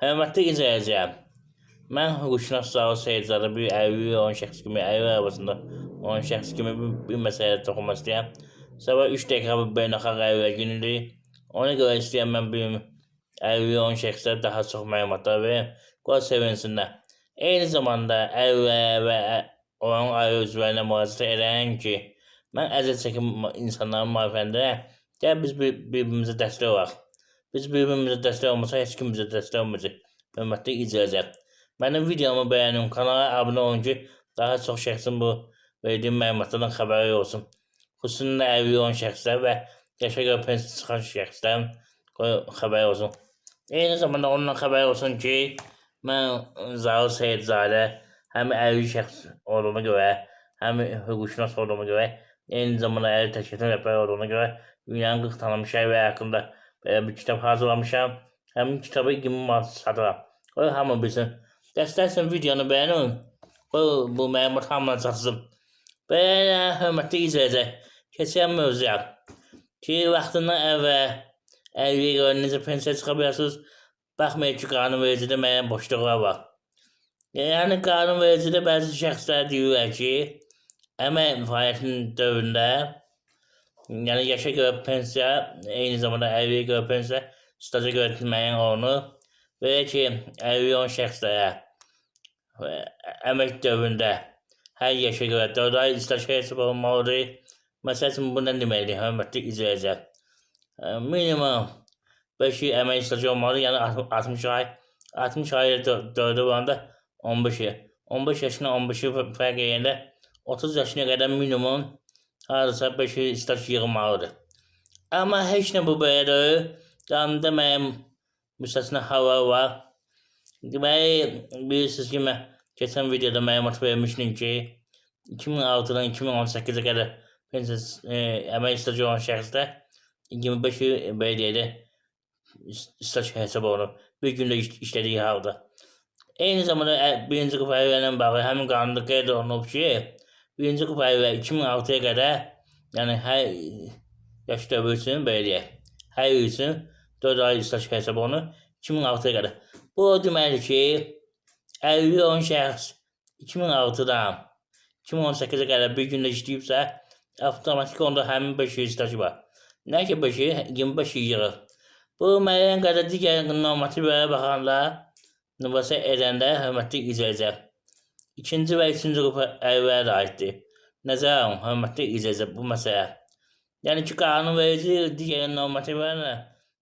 Hörmətli izləyicilər, mən hüquqşünas Zaur Seyidzadə bir əlvi 10 şəxs kimi, əlvi arabasında 10 şəxs kimi bir məsələyə toxunmaq istəyirəm. Sabah 3 dekabr beynəlxalq əlvilər günüdür. Ona görə istəyirəm mən bir əlvi 10 şəxslərə daha çox məlumatlar verim, qoy sevinsinlər. Eyni zamanda əlvilərə və onun ailə üzvlərinə müraciət edirəm ki, mən əziyyət çəkən insanların müalicəsində gəl biz bir-birimizə dəstək olaq. Biz bir-birimizə dəstək olmasa heç kim bizə dəstək olmayacaq. Hörmətli izləyicilər, mənim videomu bəyənin, kanala abunə olun ki, daha çox şəxsin bu verdiyim məlumatlardan xəbəri olsun. Xüsusilə əlvi olan şəxslər və yaşa görə pensiya çıxan şəxslərin xəbəri olsun. Eyni zamanda onunla xəbəri olsun ki, mən Zaur Seyidzadə həm əlvi şəxs olduğuna görə, həm hüquqşünas olduğuna görə, eyni zamanda əlvi təşkilatın rəhbəri olduğuna görə dünyanın 40 tanınmış əlvi haqqında bir kitab hazırlamışam. Həmin kitabı 20 manat satıram. Qoy hamı bilsin. Dəstəksin videonu bəyənin. Qoy bu məlumat hamına çatsın. Və hörmətli izləyicilər, keçən mövzuya ki, vaxtından əvvəl əlviyə görə necə pensiya çıxa bilərsiniz? Baxmayın ki, qanunvericidə müəyyən boşluqlar var. Yəni qanunvericidə bəzi şəxslər deyirlər ki, əmək fəaliyyətinin dövründə yəni yaşa görə pensiya, eyni zamanda əlviyə görə pensiya, staja görə müəyyən olunur. Belə ki, əlvi olan şəxslərə əmək dövründə hər yaşa görə 4 ay staj hesab olunmalıdır. Məsəl üçün, bu nə deməkdir, hörmətli izləyicilər? Minimum 5 il əmək stajı olmalıdır, yəni 60 ay. 60 ay 4-ə vuranda 15 il. 15 yaşına 15 il fərq edəndə 30 yaşına qədər minimum hardasa 5 il staj yığılmalıdır. Amma heç nə bu belədir. Qanunda müəyyən müstəsna hallar var. Deməli, bilirsiniz ki, mən keçən videoda məlumat vermişdim ki, 2006-dan 2018-ə qədər əmək stajı olan şəxslər 25 il belə deyək də staj hesab olunur. Bir gündə işlədiyi halda. Eyni zamanda 1-ci qrup əlvilərlə bağlı həmin qanunda qeyd olunub ki, 1-ci qrup əlvilər 2006-ya qədər, yəni hər yaş dövrü üçün belə deyək, hər il üçün 4 ay staj hesab olunur 2006-ya qədər. Bu o deməkdir ki, əlvi olan şəxs 2006-dan 2018-ə qədər bir gündə işləyibsə, avtomatik onda həmin 5 il stajı var. Nə ki 5 il, 25 il yığır. Bu müəyyən qədər digər normativlərə baxanda, mübahisə edəndə, hörmətli izləyicilər, 2-ci və 3-cü qrup əlvilərə də aiddir. Nəzərə alın, hörmətli izləyicilər, bu məsələ. Yəni ki, qanunverici digər normativlərlə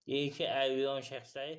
deyir ki, əlvi olan şəxsləri